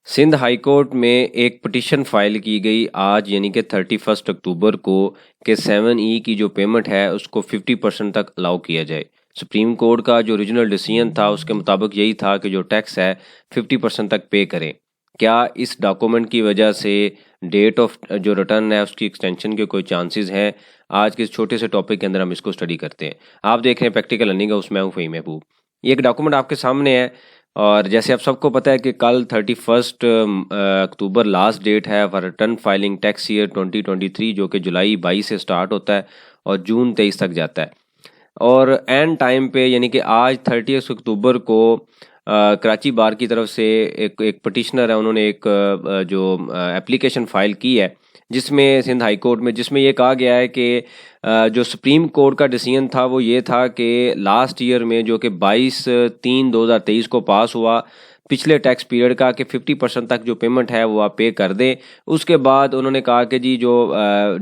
Sindh high court में एक petition file की गई आज यानी कि 31 अक्टूबर को कि 7E की जो पेमेंट है उसको 50% तक अलाउ किया जाए। सुप्रीम कोर्ट का जो ओरिजिनल डिसीजन था उसके मुताबिक यही था कि जो टैक्स है 50% तक पे करें। क्या इस डॉक्यूमेंट की वजह से डेट ऑफ जो रिटर्न है उसकी एक्सटेंशन के कोई चांसेस हैं? आज के इस छोटे से टॉपिक के अंदर हम इसको स्टडी करते हैं। आप देख रहे हैं प्रैक्टिकल अर्निंग हाउस, मैं हूँ फ़हीम महबूब। ये एक डॉक्यूमेंट आपके सामने है और जैसे आप सबको पता है कि कल 31 अक्टूबर लास्ट डेट है for return filing tax year 2023 जो कि जुलाई 22 से स्टार्ट होता है और जून 23 तक जाता है। और एंड टाइम पे यानी कि आज 30 अक्टूबर को कराची बार की तरफ से एक पटिशनर है, उन्होंने एक जो एप्लीकेशन फ़ाइल की है जिसमें सिंध हाई कोर्ट में, जिसमें ये कहा गया है कि जो सुप्रीम कोर्ट का डिसीजन था वो ये था कि लास्ट ईयर में जो कि 22/3/2023 को पास हुआ पिछले टैक्स पीरियड का कि 50% तक जो पेमेंट है वो आप पे कर दें। उसके बाद उन्होंने कहा कि जी जो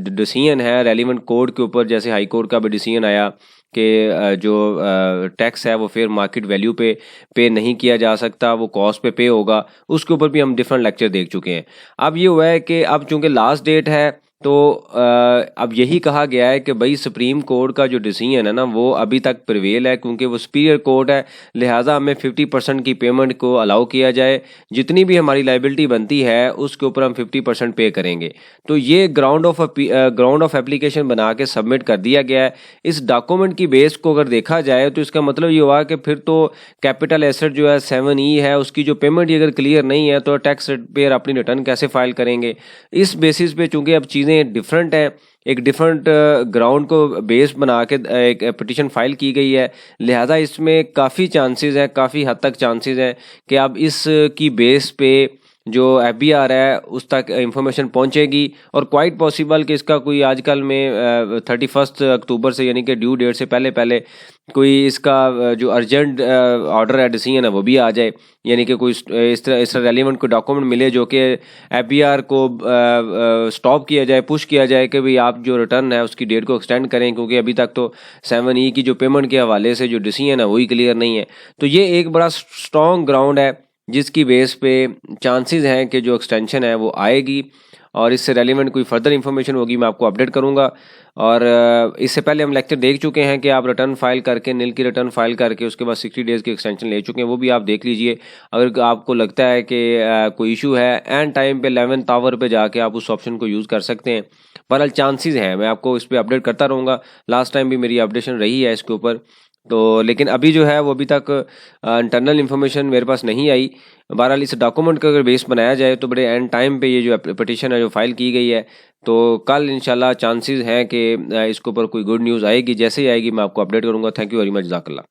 डिसीजन है रेलिवेंट कोर्ट के ऊपर, जैसे हाई कोर्ट का भी डिसीजन आया कि जो टैक्स है वो फिर मार्केट वैल्यू पे नहीं किया जा सकता, वो कॉस्ट पे होगा। उसके ऊपर भी हम डिफरेंट लेक्चर देख चुके हैं। अब ये हुआ है कि अब चूंकि लास्ट डेट है तो अब यही कहा गया है कि भाई सुप्रीम कोर्ट का जो डिसीजन है ना वो अभी तक प्रिवेल है, क्योंकि वो सुपीरियर कोर्ट है, लिहाजा हमें 50% की पेमेंट को अलाउ किया जाए। जितनी भी हमारी लाइबिलिटी बनती है उसके ऊपर हम 50% पे करेंगे। तो ये ग्राउंड ऑफ एप्लीकेशन बना के सबमिट कर दिया गया है। इस डॉक्यूमेंट की बेस को अगर देखा जाए तो इसका मतलब ये हुआ कि फिर तो कैपिटल एसेट जो है 7E है उसकी जो पेमेंट ही अगर क्लियर नहीं है तो टैक्स पेयर अपनी रिटर्न कैसे फाइल करेंगे। इस बेसिस पे चूंकि अब चीज़ें डिफरेंट हैं, एक डिफरेंट ग्राउंड को बेस बना के एक पिटीशन फाइल की गई है, लिहाजा इसमें काफ़ी चांसेस हैं, काफ़ी हद तक चांसेस हैं कि अब इस की बेस पे जो FBR है उस तक इंफॉर्मेशन पहुंचेगी और क्वाइट पॉसिबल कि इसका कोई आजकल में 31 अक्टूबर से यानी कि ड्यू डेट से पहले पहले कोई इसका जो अर्जेंट ऑर्डर है, डिसीजन है, वो भी आ जाए। यानी कि कोई इस तरह रेलिवेंट कोई डॉक्यूमेंट मिले जो कि FBR को स्टॉप किया जाए, पुश किया जाए कि भाई आप जो रिटर्न है उसकी डेट को एक्सटेंड करें, क्योंकि अभी तक तो 7E की जो पेमेंट के हवाले से जो डिसीजन है वही क्लियर नहीं है। तो ये एक बड़ा स्ट्रॉन्ग ग्राउंड है जिसकी बेस पे चांसेस हैं कि जो एक्सटेंशन है वो आएगी और इससे रेलिवेंट कोई फर्दर इन्फॉर्मेशन होगी मैं आपको अपडेट करूंगा। और इससे पहले हम लेक्चर देख चुके हैं कि आप रिटर्न फाइल करके नील की रिटर्न फाइल करके उसके बाद 60 डेज़ की एक्सटेंशन ले चुके हैं, वो भी आप देख लीजिए। अगर आपको लगता है कि कोई इशू है एंड टाइम पे 11th आवर पे जाके आप उस ऑप्शन को यूज़ कर सकते हैं। बहरहाल चांसेस हैं, मैं आपको इस पर अपडेट करता रहूँगा। लास्ट टाइम भी मेरी अपडेशन रही है इसके ऊपर, तो लेकिन अभी जो है वो अभी तक इंटरनल इन्फॉर्मेशन मेरे पास नहीं आई। बहरहाल इस डॉक्यूमेंट का अगर बेस बनाया जाए तो बड़े एंड टाइम पे ये जो पिटीशन है जो फाइल की गई है, तो कल इंशाल्लाह चांसेस हैं कि इसके ऊपर कोई गुड न्यूज़ आएगी। जैसे ही आएगी मैं आपको अपडेट करूंगा। थैंक यू वेरी मच, जज़ाकल्लाह।